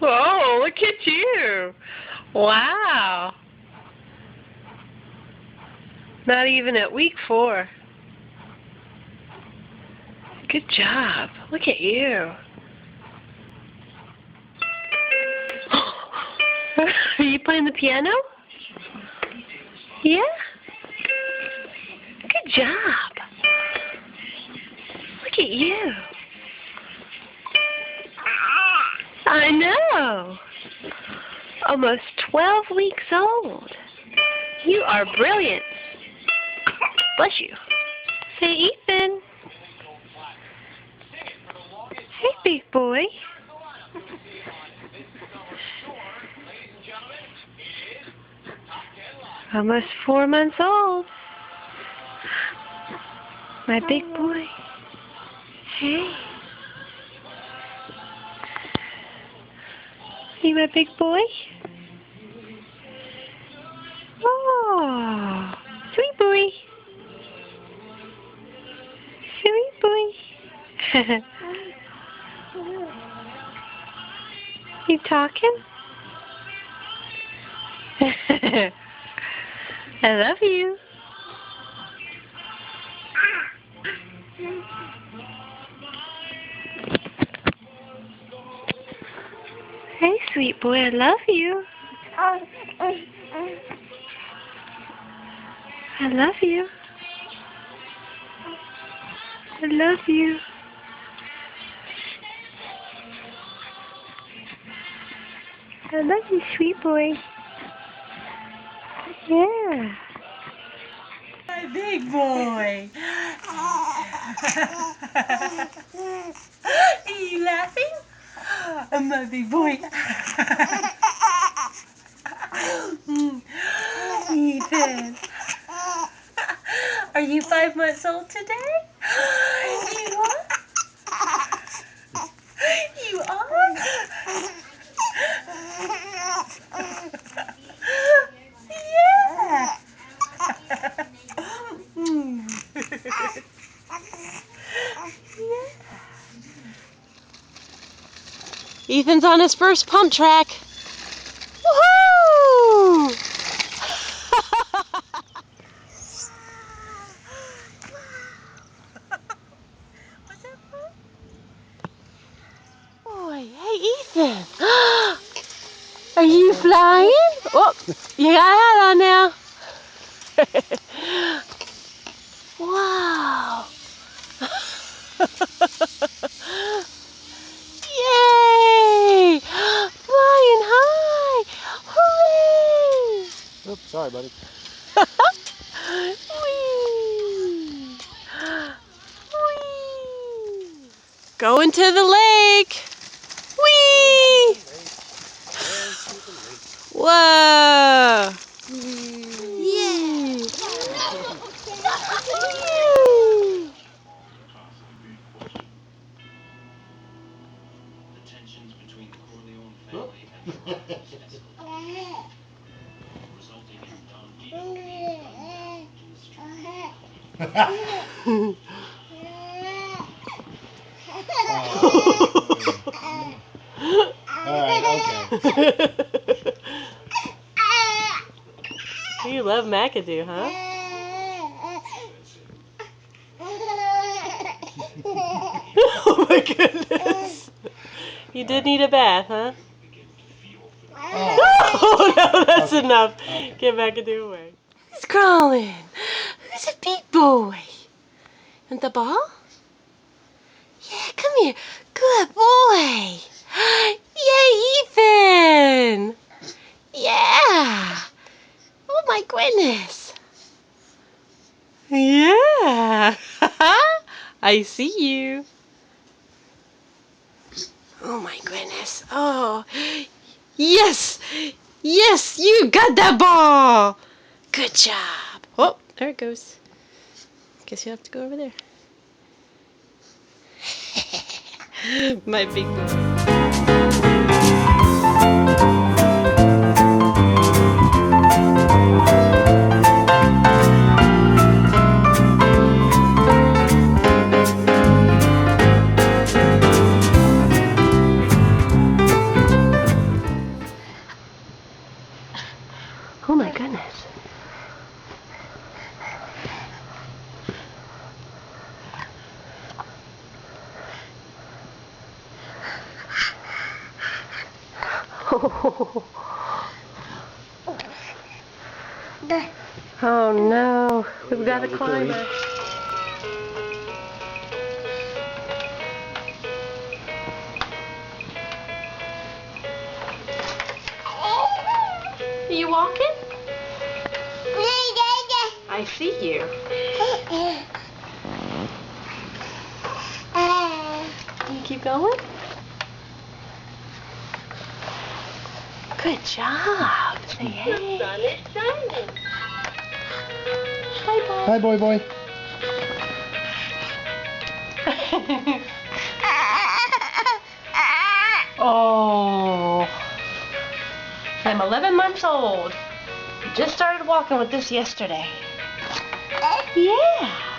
Oh, look at you. Wow. Not even at week 4. Good job. Look at you. Are you playing the piano? Yeah? Good job. Look at you. I know. Almost 12 weeks old. You are brilliant. Bless you. Hey, Ethan. Hey, big boy. Almost 4 months old. My big boy. Hey. You my big boy? Oh, sweet boy. Sweet boy. You talking? I love you. Hey, sweet boy, I love you. I love you. I love you. I love you, sweet boy. Yeah. My big boy. Are you laughing? My big boy. Ethan. Are you 5 months old today? You are? You are? Yeah. Ethan's on his first pump track. Woohoo! Was that fun? Boy, hey Ethan. Are you flying? Oh, you got a hat on now. Wow. Yay! Flying high! Hooray! Oops, sorry, buddy. Whee! Whee! Going to the lake! Whee! Whoa! Yay! Tensions between the Corleone family and escalated, resulting in Don Vito being gunned down in the Alright, okay. You love McAdoo, huh? Oh my goodness. You did need a bath, huh? Oh no, that's enough. Get McAdoo away. Who's crawling? Who's a big boy? Want the ball? Yeah, come here. Good boy. Yay, Ethan. Yeah. Oh my goodness. Yeah. I see you. Oh my goodness. Oh. Yes. Yes, you got that ball. Good job. Oh, there it goes. Guess you have to go over there. My big boy. Oh no, we've got a climber. Are you walking? I see you. Can you keep going? Good job. Say hey. The sun is shining. Hi, boy. Hi, boy, boy. Oh. I'm 11 months old. Just started walking with this yesterday. Yeah.